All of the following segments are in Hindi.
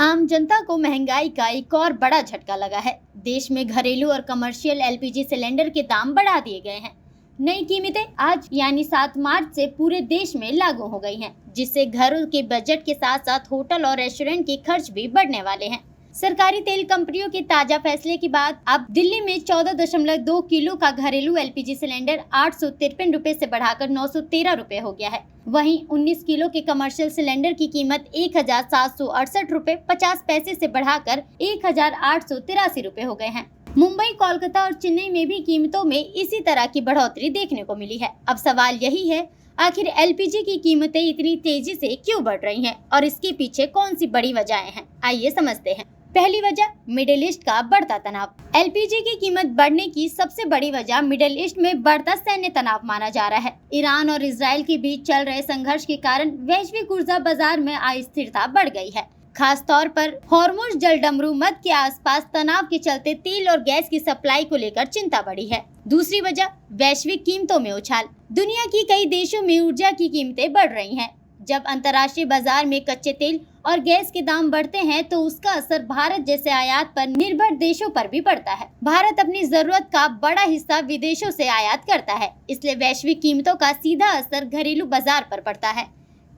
आम जनता को महंगाई का एक और बड़ा झटका लगा है। देश में घरेलू और कमर्शियल एलपीजी सिलेंडर के दाम बढ़ा दिए गए हैं। नई कीमतें आज यानी 7 मार्च से पूरे देश में लागू हो गई हैं, जिससे घरों के बजट के साथ साथ होटल और रेस्टोरेंट के खर्च भी बढ़ने वाले हैं। सरकारी तेल कंपनियों के ताजा फैसले के बाद अब दिल्ली में 14.2 किलो का घरेलू एलपीजी सिलेंडर 853 रुपए से बढ़ाकर 913 रुपए हो गया है। वहीं 19 किलो के कमर्शियल सिलेंडर की कीमत 1,768 रुपए 50 पैसे से बढ़ाकर 1,883 रुपए हो गए हैं। मुंबई, कोलकाता और चेन्नई में भी कीमतों में इसी तरह की बढ़ोतरी देखने को मिली है। अब सवाल यही है, आखिर एलपीजी की कीमतें इतनी तेजी से क्यों बढ़ रही हैं और इसके पीछे कौन सी बड़ी वजहें हैं? आइए समझते हैं। पहली वजह, मिडिल ईस्ट का बढ़ता तनाव। एलपीजी की कीमत बढ़ने की सबसे बड़ी वजह मिडिल ईस्ट में बढ़ता सैन्य तनाव माना जा रहा है। ईरान और इजराइल के बीच चल रहे संघर्ष के कारण वैश्विक ऊर्जा बाजार में अस्थिरता बढ़ गई है। खास तौर पर हॉर्मुज़ जलडमरू मध्य के आसपास तनाव के चलते तेल और गैस की सप्लाई को लेकर चिंता बढ़ी है। दूसरी वजह, वैश्विक कीमतों में उछाल। दुनिया की कई देशों में ऊर्जा की कीमतें बढ़ रही हैं। जब अंतर्राष्ट्रीय बाजार में कच्चे तेल और गैस के दाम बढ़ते हैं तो उसका असर भारत जैसे आयात पर निर्भर देशों पर भी पड़ता है। भारत अपनी जरूरत का बड़ा हिस्सा विदेशों से आयात करता है, इसलिए वैश्विक कीमतों का सीधा असर घरेलू बाजार पर पड़ता है।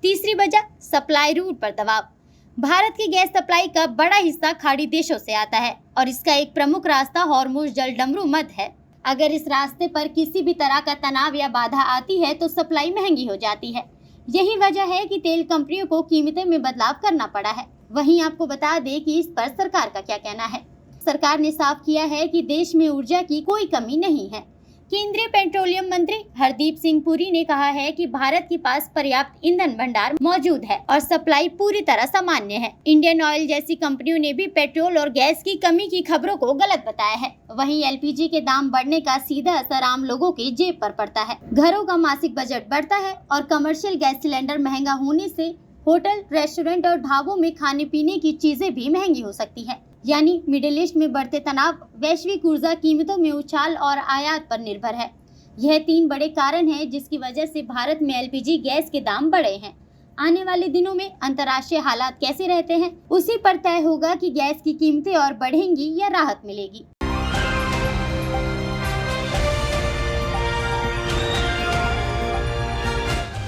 तीसरी वजह, सप्लाई रूट पर दबाव। भारत की गैस सप्लाई का बड़ा हिस्सा खाड़ी देशों से आता है और इसका एक प्रमुख रास्ता हॉर्मुज़ जलडमरू मध्य है। अगर इस रास्ते पर किसी भी तरह का तनाव या बाधा आती है तो सप्लाई महंगी हो जाती है। यही वजह है कि तेल कंपनियों को कीमतें में बदलाव करना पड़ा है। वहीं आपको बता दें कि इस पर सरकार का क्या कहना है। सरकार ने साफ किया है कि देश में ऊर्जा की कोई कमी नहीं है। केंद्रीय पेट्रोलियम मंत्री हरदीप सिंह पुरी ने कहा है कि भारत के पास पर्याप्त ईंधन भंडार मौजूद है और सप्लाई पूरी तरह सामान्य है। इंडियन ऑयल जैसी कंपनियों ने भी पेट्रोल और गैस की कमी की खबरों को गलत बताया है। वहीं एलपीजी के दाम बढ़ने का सीधा असर आम लोगों की जेब पर पड़ता है। घरों का मासिक बजट बढ़ता है और कमर्शियल गैस सिलेंडर महंगा होने से होटल, रेस्टोरेंट और ढाबों में खाने पीने की चीजें भी महंगी हो सकती है। यानी मिडिल ईस्ट में बढ़ते तनाव, वैश्विक ऊर्जा कीमतों में उछाल और आयात पर निर्भर है। यह 3 बड़े कारण हैं जिसकी वजह से भारत में एलपीजी गैस के दाम बढ़े हैं। आने वाले दिनों में अंतर्राष्ट्रीय हालात कैसे रहते हैं, उसी पर तय होगा कि गैस की कीमतें और बढ़ेंगी या राहत मिलेगी।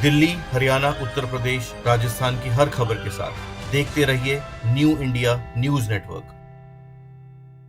दिल्ली, हरियाणा, उत्तर प्रदेश, राजस्थान की हर खबर के साथ देखते रहिए न्यू इंडिया न्यूज नेटवर्क।